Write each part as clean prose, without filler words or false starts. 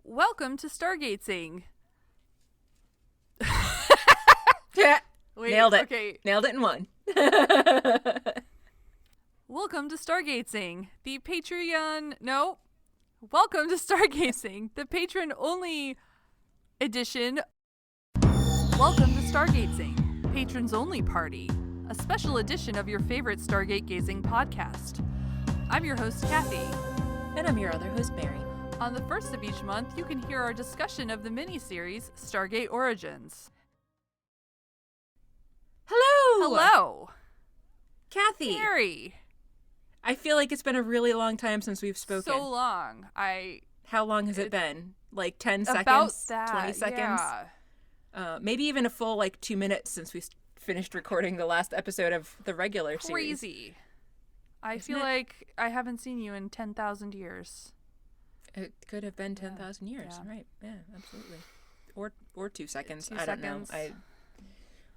Welcome to Stargatesing. Wait, Nailed it. Okay. Nailed it in one. Welcome to Stargatesing, the Patreon. No. Welcome to Stargatesing, the patron-only edition. Welcome to Stargatesing, patrons-only party, a special edition of your favorite Stargate gazing podcast. I'm your host, Kathy. And I'm your other host, Mary. On the first of each month, you can hear our discussion of the mini-series Stargate Origins. Hello! Hello! Kathy! Mary! I feel like it's been a really long time since we've spoken. So long. How long has it been? Like 10 seconds? About that, 20 seconds? yeah. Maybe even a full 2 minutes since we finished recording the last episode of the regular series. Crazy. I feel like I haven't seen you in 10,000 years. It could have been 10,000 years. Yeah. Right. Yeah, absolutely. Or 2 seconds. 2 I don't seconds. know.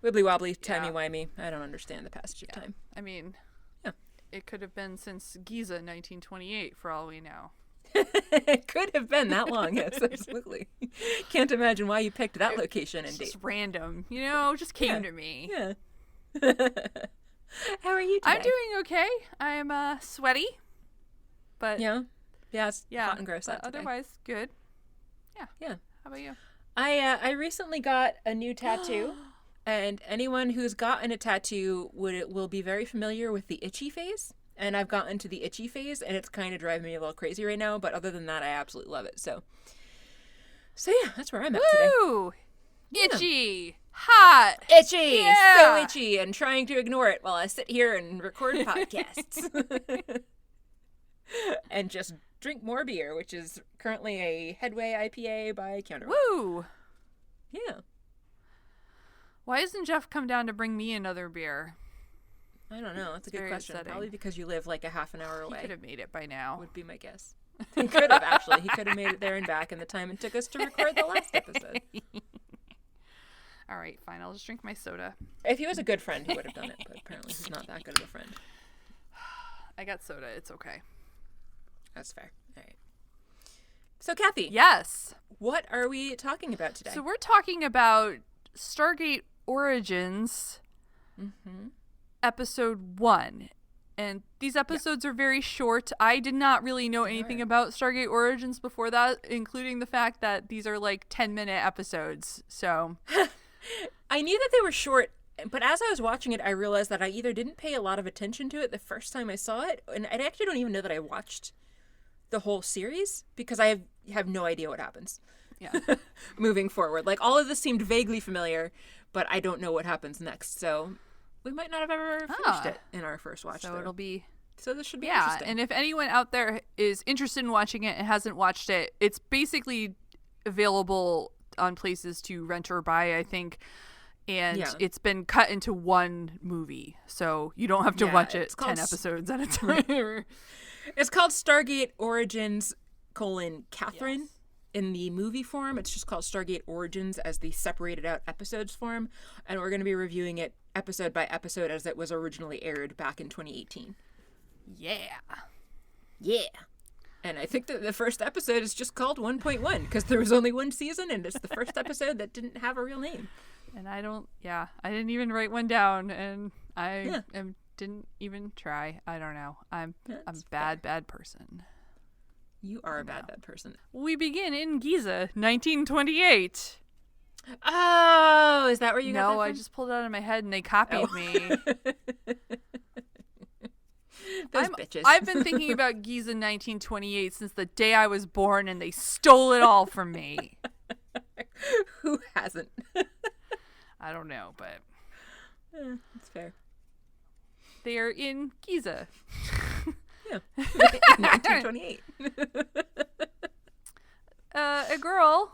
Wibbly wobbly, Yeah. timey-wimey. I don't understand the passage of time. I mean, Yeah. it could have been since Giza 1928 for all we know. It could have been that long, yes, absolutely. Can't imagine why you picked that location and It's date. just random, just came to me. Yeah. How are you today? I'm doing okay. I'm sweaty, but Yeah, it's hot and gross but out today. otherwise good. Yeah. How about you? I recently got a new tattoo, and anyone who's gotten a tattoo will be very familiar with the itchy phase. And I've gotten to the itchy phase, and it's kind of driving me a little crazy right now. But other than that, I absolutely love it. So yeah, that's where I'm at today. Woo! Itchy, hot, Itchy, Yeah. so itchy, and trying to ignore it while I sit here and record podcasts. And just drink more beer, which is currently a Headway IPA by Counterweight. Woo! Yeah. Why doesn't Jeff come down to bring me another beer? I don't know. That's a good very question. upsetting. Probably because you live like a half an hour He away. could have made it by now. Would be my guess. He could have, actually. He could have made it there and back in the time it took us to record the last episode. All right, fine. I'll just drink my soda. If he was a good friend, he would have done it, but apparently he's not that good of a friend. I got soda. It's okay. That's fair. All right. So, Kathy, Yes. what are we talking about today? So we're talking about Stargate Origins, Episode 1. And these episodes are very short. I did not really know anything about Stargate Origins before that, including the fact that these are 10-minute episodes. So I knew that they were short, but as I was watching it, I realized that I either didn't pay a lot of attention to it the first time I saw it, and I actually don't even know that I watched the whole series because I have no idea what happens. yeah. Moving forward. All of this seemed vaguely familiar, but I don't know what happens next. So we might not have ever finished it in our first watch. So it'll be... So this should be Yeah, interesting. and if anyone out there is interested in watching it and hasn't watched it, it's basically available on places to rent or buy, I think. And it's been cut into one movie, so you don't have to watch it 10 episodes at a time. It's called Stargate Origins, Catherine. Yes. In the movie form, it's just called Stargate Origins as the separated out episodes form. And we're going to be reviewing it episode by episode as it was originally aired back in 2018. Yeah. Yeah. And I think that the first episode is just called 1.1 because there was only one season and it's the first episode that didn't have a real name. And I didn't even write one down, and I didn't even try. I don't know. I'm a bad person. You are a bad person. We begin in Giza, 1928. Oh, is that where you got that No, I from? just pulled it out of my head and they copied me. Those bitches. I've been thinking about Giza 1928 since the day I was born, and they stole it all from me. Who hasn't? I don't know, but That's fair. they are in Giza. Yeah. 1928. A girl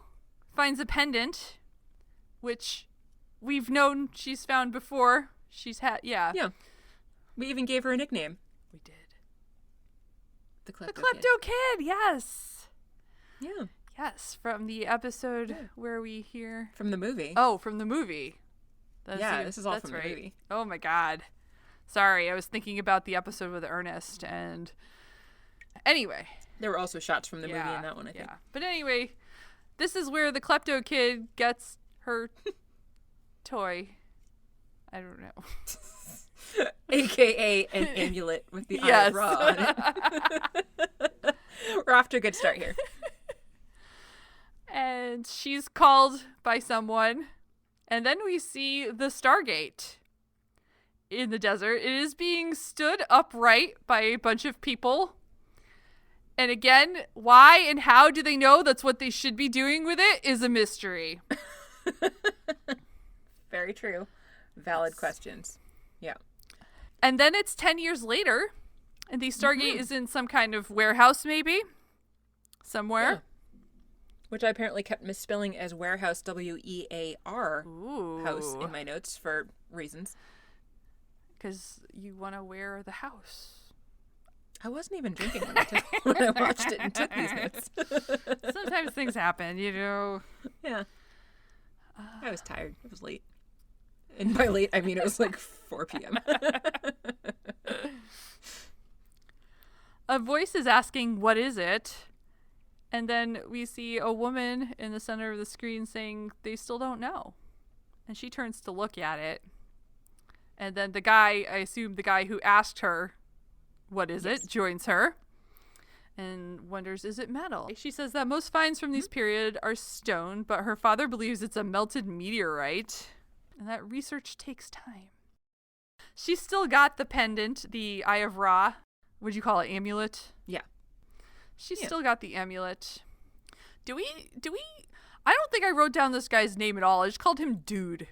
finds a pendant, which we've known she's found before. She's had, Yeah. We even gave her a nickname. We did. The The Klepto Klepto Kid, yes. Yeah. Yes, from the episode where we hear... From the movie. Oh, from the movie. This is all from the movie. Oh my god. Sorry, I was thinking about the episode with Ernest, and... Anyway. There were also shots from the movie in that one, I think. Yeah. But anyway, this is where the klepto kid gets her toy. I don't know. AKA an amulet with the Eye of Ra on it. We're off to a good start here. And she's called by someone. And then we see the Stargate in the desert. It is being stood upright by a bunch of people. And again, why and how do they know that's what they should be doing with it is a mystery. Very true. Valid questions. Yeah. And then it's 10 years later, and the Stargate is in some kind of warehouse, maybe? Somewhere. Yeah. Which I apparently kept misspelling as warehouse, W-E-A-R, house in my notes for reasons. Because you want to wear the house. I wasn't even drinking when I watched it and took these notes. Sometimes things happen, you know. Yeah. I was tired. It was late. And by late, I mean it was like 4 p.m. A voice is asking, what is it? And then we see a woman in the center of the screen saying they still don't know. And she turns to look at it. And then the guy, I assume the guy who asked her, what is it, joins her and wonders, is it metal? She says that most finds from this period are stone, but her father believes it's a melted meteorite. And that research takes time. She's still got the pendant, the Eye of Ra. What'd you call it? Amulet? Yeah. She's still got the amulet. Do we? I don't think I wrote down this guy's name at all. I just called him Dude.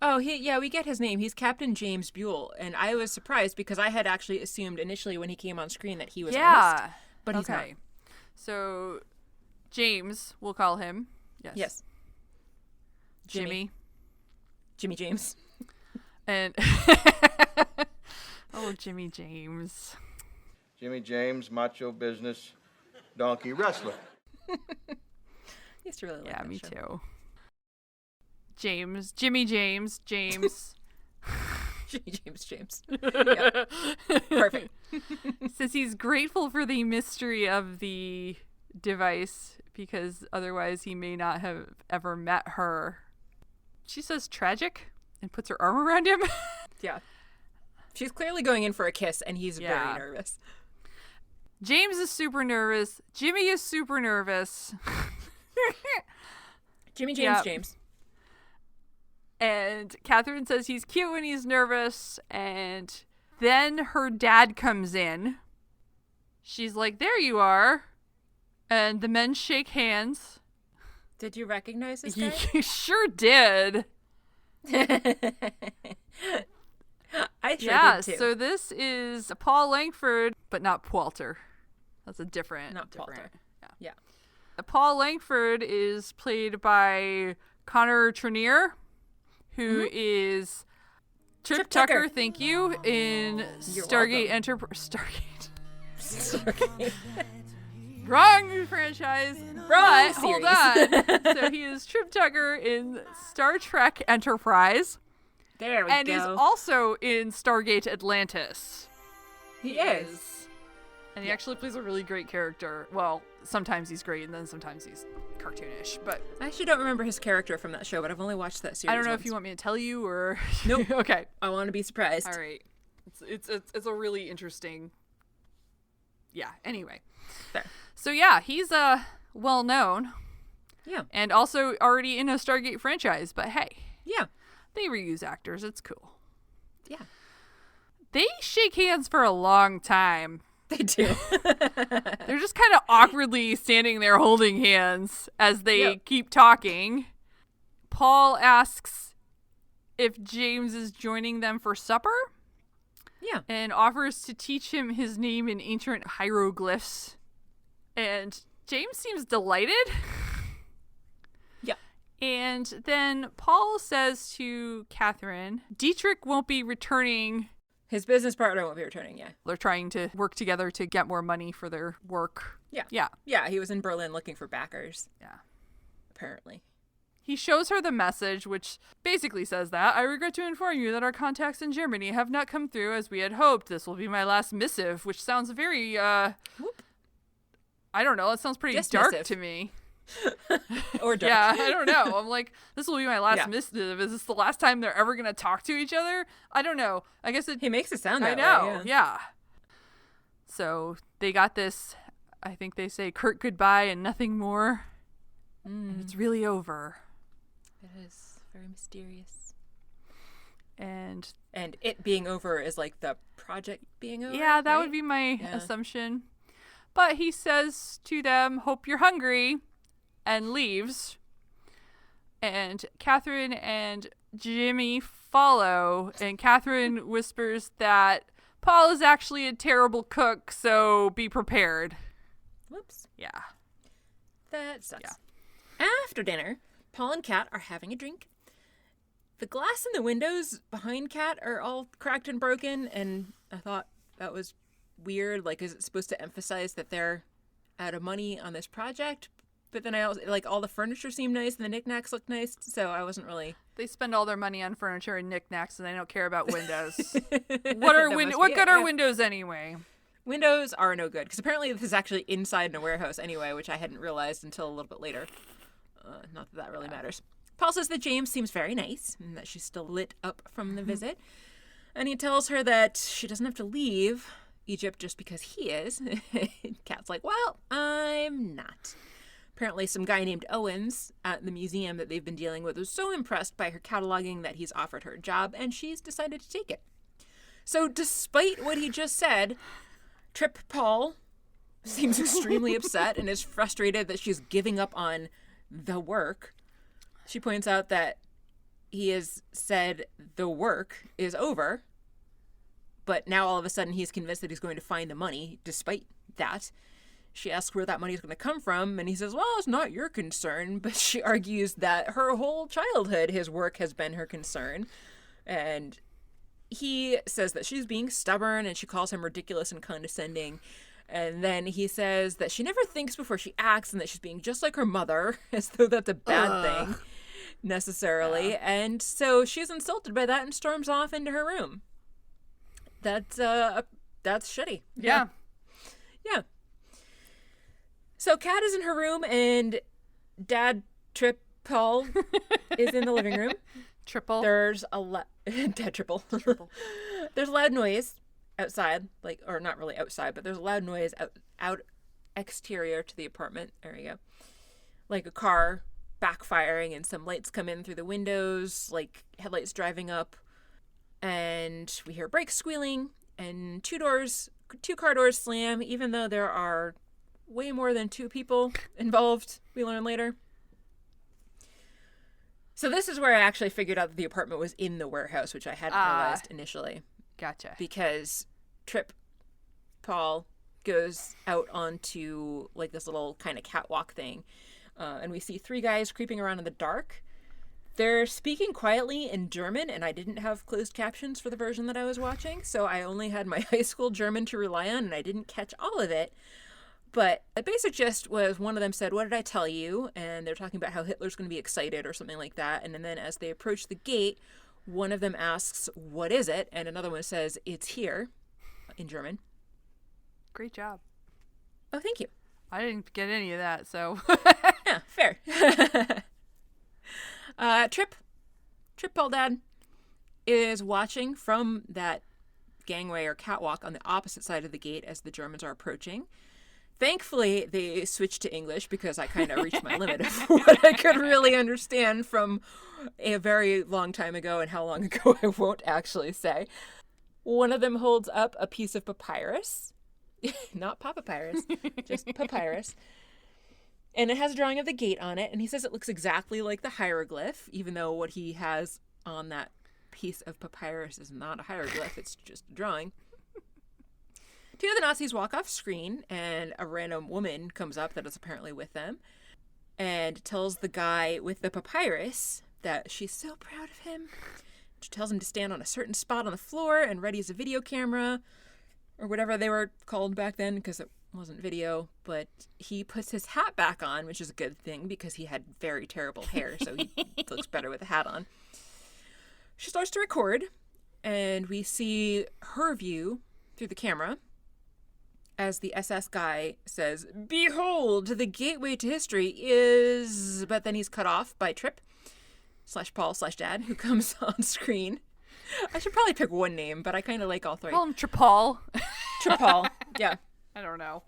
Oh, we get his name. He's Captain James Buell. And I was surprised because I had actually assumed initially when he came on screen that he was Ernest. But he's not. So, James, we'll call him. Yes. Jimmy James. And oh, Jimmy James. Jimmy James, macho business, donkey wrestler. Used to really like yeah, that me show. too. Jimmy James. Jimmy James. Yep. Perfect. Says he's grateful for the mystery of the device because otherwise he may not have ever met her. She says tragic and puts her arm around him. Yeah. She's clearly going in for a kiss and he's very nervous. James is super nervous. Jimmy is super nervous. Jimmy James. And Catherine says he's cute when he's nervous. And then her dad comes in. She's like, there you are. And the men shake hands. Did you recognize this guy? You sure did. I sure did too. So this is Paul Langford, but not Poulter. That's a different. Not Poulter. Yeah. Paul Langford is played by Connor Trenier, who is Tripp Tucker, thank you, in Stargate Enterprise. Stargate. Wrong franchise. Wrong hold series. on. So he is Tripp Tucker in Star Trek Enterprise. There we go. And is also in Stargate Atlantis. He is. And he actually plays a really great character. Well, sometimes he's great and then sometimes he's cartoonish. But I actually don't remember his character from that show, but I've only watched that series I don't know once. if you want me to tell you or... Nope. Okay. I want to be surprised. All right. It's a really interesting... Yeah, anyway. Fair. So yeah, he's well known. Yeah. And also already in a Stargate franchise, but hey. Yeah. They reuse actors. It's cool. Yeah. They shake hands for a long time. They do. They're just kind of awkwardly standing there holding hands as they keep talking. Paul asks if James is joining them for supper. Yeah. And offers to teach him his name in ancient hieroglyphs. And James seems delighted. Yeah. And then Paul says to Catherine, Dietrich won't be returning. His business partner won't be returning, yeah. They're trying to work together to get more money for their work. Yeah. Yeah. Yeah, he was in Berlin looking for backers. Yeah. Apparently. He shows her the message, which basically says that, I regret to inform you that our contacts in Germany have not come through as we had hoped. This will be my last missive, which sounds very, I don't know, it sounds pretty dark to me. Or dark. Yeah, I don't know. I'm like, this will be my last Yeah. missive. Is this the last time they're ever going to talk to each other? I don't know. I guess it... He makes it sound that I know, way, yeah. So they got this, I think they say, curt goodbye and nothing more. And it's really over. It is very mysterious. And it being over is like the project being over. yeah, that right? would be my assumption. But he says to them, hope you're hungry, and leaves. And Catherine and Jimmy follow, and Catherine whispers that Paul is actually a terrible cook, so be prepared. Whoops. Yeah. That sucks. After dinner, Paul and Kat are having a drink. The glass in the windows behind Kat are all cracked and broken, and I thought that was weird. Like, is it supposed to emphasize that they're out of money on this project? But then I also, like, all the furniture seemed nice and the knickknacks looked nice, so I wasn't really... They spend all their money on furniture and knickknacks, and they don't care about windows. That What good are yeah. windows anyway? Windows are no good, because apparently this is actually inside in a warehouse anyway, which I hadn't realized until a little bit later. Not that that really matters. Paul says that James seems very nice, and that she's still lit up from the visit. And he tells her that she doesn't have to leave Egypt just because he is. Kat's like, well, I'm not. Apparently some guy named Owens at the museum that they've been dealing with was so impressed by her cataloging that he's offered her a job, and she's decided to take it. So despite what he just said, Tripp Paul seems extremely upset and is frustrated that she's giving up on the work. She points out that he has said the work is over, but now all of a sudden he's convinced that he's going to find the money despite that. She asks where that money is going to come from, and he says, well, it's not your concern, but she argues that her whole childhood his work has been her concern, and he says that she's being stubborn, and she calls him ridiculous and condescending. And then he says that she never thinks before she acts, and that she's being just like her mother, as though that's a bad thing, necessarily. Yeah. And so she's insulted by that and storms off into her room. That's shitty. Yeah. Yeah. So Kat is in her room, and Dad Tripp Paul is in the living room. Triple. There's a Dad Triple. There's a loud noise outside, like, or not really outside, but there's a loud noise out exterior to the apartment. There you go. Like a car backfiring, and some lights come in through the windows, like headlights driving up, and we hear brakes squealing, and two car doors slam, even though there are way more than two people involved, we learn later. So this is where I actually figured out that the apartment was in the warehouse, which I hadn't realized initially. Gotcha. Because Tripp Paul goes out onto like this little kind of catwalk thing, and we see three guys creeping around in the dark. They're speaking quietly in German, and I didn't have closed captions for the version that I was watching, so I only had my high school German to rely on, and I didn't catch all of it. But the basic gist was one of them said, "What did I tell you?" And they're talking about how Hitler's going to be excited or something like that. And then as they approach the gate, one of them asks, "What is it?" And another one says, "It's here," in German. Great job. Oh, thank you. I didn't get any of that, so. Yeah, fair. Tripp Paul Dad is watching from that gangway or catwalk on the opposite side of the gate as the Germans are approaching. Thankfully, they switched to English because I kind of reached my limit of what I could really understand from a very long time ago, and how long ago I won't actually say. One of them holds up a piece of papyrus. Not papyrus, just papyrus. And it has a drawing of the gate on it, and he says it looks exactly like the hieroglyph, even though what he has on that piece of papyrus is not a hieroglyph, it's just a drawing. Two of the Nazis walk off screen, and a random woman comes up that is apparently with them and tells the guy with the papyrus that she's so proud of him. She tells him to stand on a certain spot on the floor and readies a video camera, or whatever they were called back then, because it wasn't video. But he puts his hat back on, which is a good thing because he had very terrible hair, so he looks better with a hat on. She starts to record, and we see her view through the camera. as the SS guy says, "Behold, the gateway to history is..." But then he's cut off by Tripp / Paul / Dad, who comes on screen. I should probably pick one name, but I kind of like all three. Call him Trippal. Trippal, yeah. I don't know.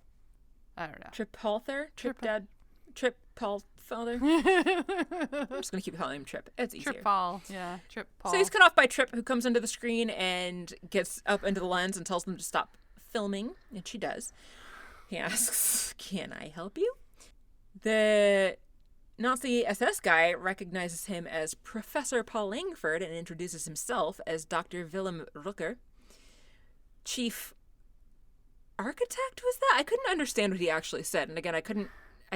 Trippalther? Tripp Dad? Tripp Paul Father? I'm just going to keep calling him Tripp. It's easier. Trippal. Yeah, Trippal. So he's cut off by Tripp, who comes into the screen and gets up into the lens and tells them to stop filming, and she does. He asks, "Can I help you?" The Nazi SS guy recognizes him as Professor Paul Langford and introduces himself as Dr. Willem Rucker. Chief Architect was that? I couldn't understand what he actually said, and again, I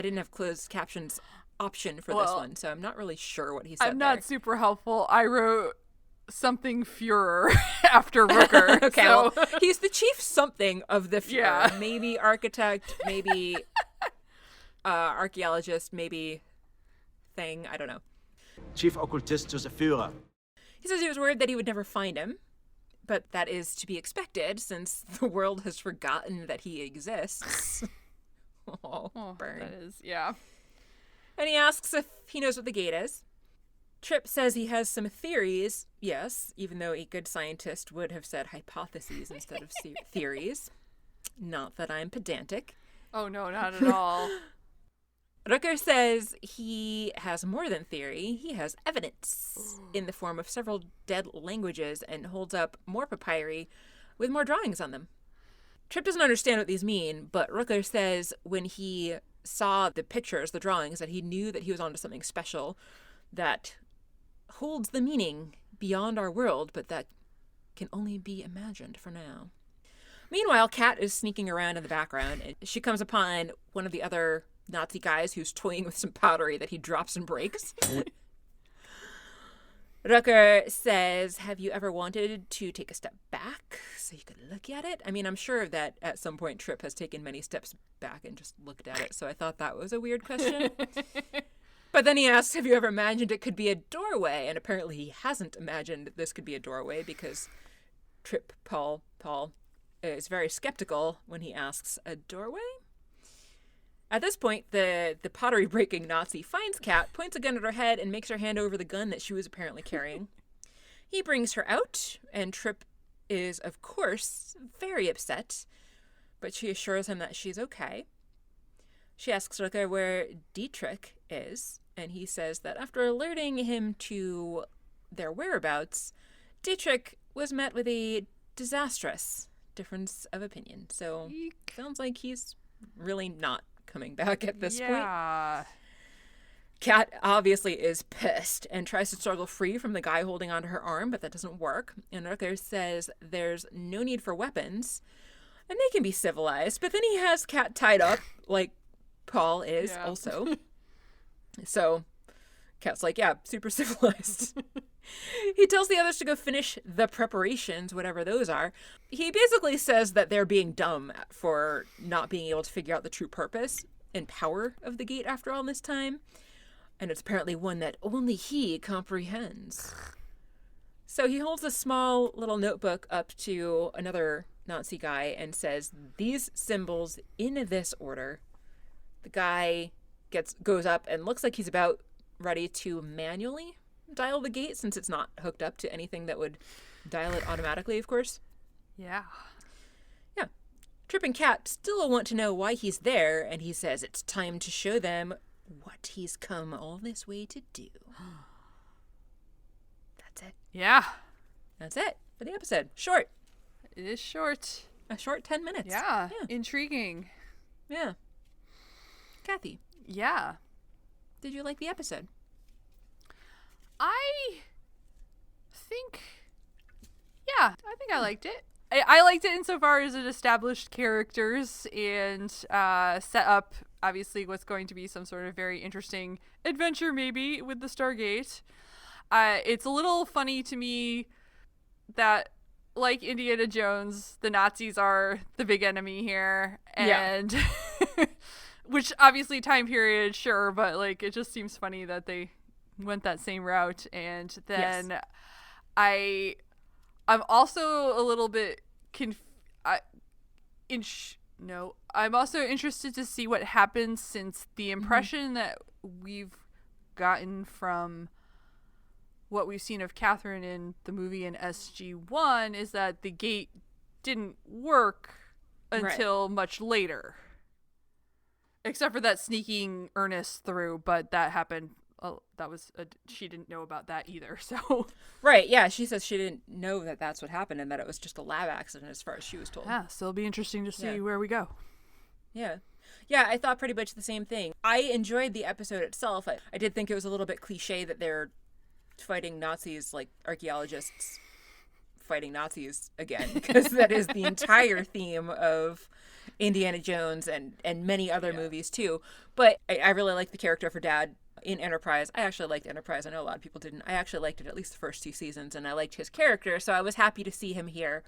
didn't have closed captions option for this one, so I'm not really sure what he said. I'm not super helpful. I wrote something Führer after Rooker. Okay, so. well, he's the chief something of the Führer. Yeah. Maybe architect, maybe archaeologist, maybe thing. I don't know. Chief Occultist to the Führer. He says he was worried that he would never find him, but that is to be expected since the world has forgotten that he exists. Oh, burn. That is, yeah. And he asks if he knows what the gate is. Tripp says he has some theories, yes, even though a good scientist would have said hypotheses instead of theories. Not that I'm pedantic. Oh, no, not at all. Rucker says he has more than theory. He has evidence in the form of several dead languages and holds up more papyri with more drawings on them. Tripp doesn't understand what these mean, but Rucker says when he saw the pictures, the drawings, that he knew that he was onto something special that holds the meaning beyond our world, but that can only be imagined for now. Meanwhile, Kat is sneaking around in the background, and she comes upon one of the other Nazi guys who's toying with some powdery that he drops and breaks. Rucker says, "Have you ever wanted to take a step back so you could look at it?" I mean, I'm sure that at some point Tripp has taken many steps back and just looked at it, so I thought that was a weird question. But then he asks, "Have you ever imagined it could be a doorway?" And apparently he hasn't imagined this could be a doorway because Tripp Paul is very skeptical when he asks, "A doorway?" At this point, the pottery-breaking Nazi finds Kat, points a gun at her head, and makes her hand over the gun that she was apparently carrying. He brings her out, and Tripp is, of course, very upset, but she assures him that she's okay. She asks Rucker where Dietrich is, and he says that after alerting him to their whereabouts, Dietrich was met with a disastrous difference of opinion. So, sounds like he's really not coming back at this point. Kat obviously is pissed and tries to struggle free from the guy holding onto her arm, but that doesn't work. And Rucker says there's no need for weapons, and they can be civilized. But then he has Kat tied up, like Paul is also. So Kat's like, yeah, super civilized. He tells the others to go finish the preparations, whatever those are. He basically says that they're being dumb for not being able to figure out the true purpose and power of the gate after all this time. And it's apparently one that only he comprehends. So he holds a small little notebook up to another Nazi guy and says, "These symbols in this order." The guy goes up and looks like he's about ready to manually dial the gate since it's not hooked up to anything that would dial it automatically, of course. Yeah. Yeah. Tripp and Kat still want to know why he's there, and he says it's time to show them what he's come all this way to do. That's it. Yeah. That's it for the episode. Short. It is short. A short 10 minutes. Yeah. Intriguing. Yeah. Kathy, Yeah. did you like the episode? I think I liked it. I liked it insofar as it established characters and set up, obviously, what's going to be some sort of very interesting adventure, maybe, with the Stargate. It's a little funny to me that, like Indiana Jones, the Nazis are the big enemy here. And which, obviously, time period, sure, but, like, it just seems funny that they went that same route. And then I'm also a little bit No. I'm also interested to see what happens, since the impression that we've gotten from what we've seen of Catherine in the movie in SG1 is that the gate didn't work until much later. Except for that sneaking Ernest through, but that happened. She didn't know about that either, so. Right, yeah, she says she didn't know that that's what happened and that it was just a lab accident as far as she was told. Yeah, so it'll be interesting to see where we go. Yeah. Yeah, I thought pretty much the same thing. I enjoyed the episode itself. I did think it was a little bit cliche that they're fighting Nazis, like archaeologists fighting Nazis again, because that is the entire theme of Indiana Jones and many other movies too. But I really like the character of her dad in Enterprise. I actually liked Enterprise. I know a lot of people didn't. I actually liked it at least the first 2 seasons, and I liked his character, so I was happy to see him here.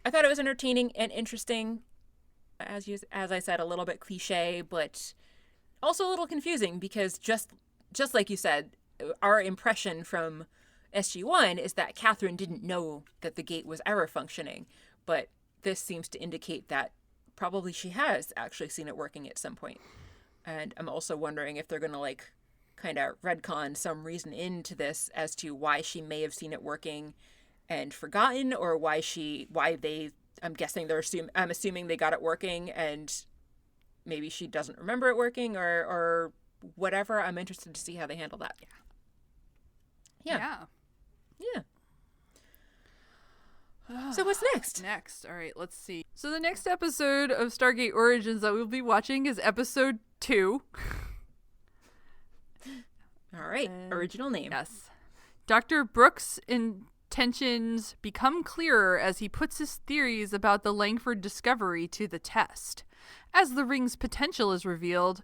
I thought it was entertaining and interesting. As I said, a little bit cliche, but also a little confusing, because just like you said, our impression from SG1 is that Catherine didn't know that the gate was error functioning, but this seems to indicate that probably she has actually seen it working at some point. And I'm also wondering if they're going to like kind of retcon some reason into this as to why she may have seen it working and forgotten, or I'm assuming they got it working and maybe she doesn't remember it working or whatever. I'm interested to see how they handle that. Yeah. So what's next? All right, let's see. So the next episode of Stargate Origins that we'll be watching is episode 2. All right, original name. Yes. Dr. Brooks' intentions become clearer as he puts his theories about the Langford discovery to the test. As the ring's potential is revealed,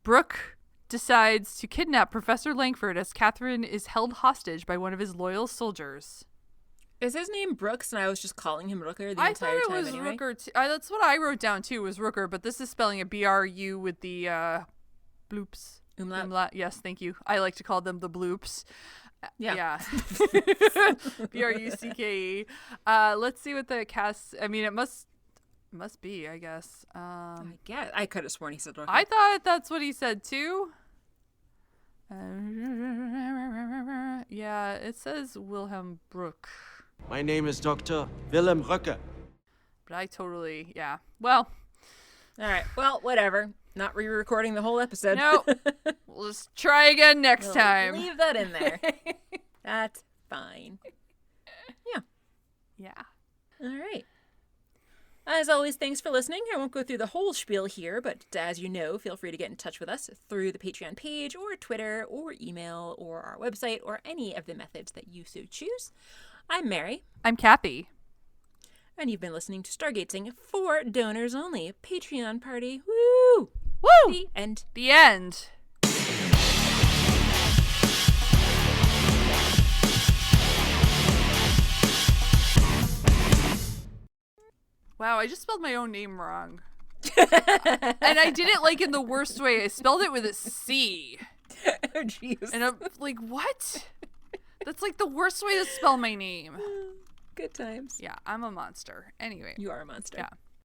Brooke decides to kidnap Professor Langford as Catherine is held hostage by one of his loyal soldiers. Is his name Brooks and I was just calling him Rooker the entire time anyway? I thought it was Rooker. That's what I wrote down too, was Rooker, but this is spelling a BRU with the bloops. Umlaut. Yes, thank you. I like to call them the bloops. Yeah. BRUCKE. Let's see what the cast. I mean, it must be, I guess. I guess I could have sworn he said Rooker. I thought that's what he said too. Yeah, it says Wilhelm Brooke. My name is Dr. Willem Röcke. But I totally, yeah. Well. All right. Well, whatever. Not re-recording the whole episode. No. We'll just try again next time. Leave that in there. That's fine. Yeah. All right. As always, thanks for listening. I won't go through the whole spiel here, but as you know, feel free to get in touch with us through the Patreon page or Twitter or email or our website or any of the methods that you so choose. I'm Mary. I'm Kathy. And you've been listening to Stargatesing for donors only. Patreon party. Woo! Woo! The end. The end. Wow, I just spelled my own name wrong. And I did it like in the worst way. I spelled it with a C. Oh, jeez. And I'm like, what? That's like the worst way to spell my name. Good times. Yeah, I'm a monster. Anyway. You are a monster. Yeah.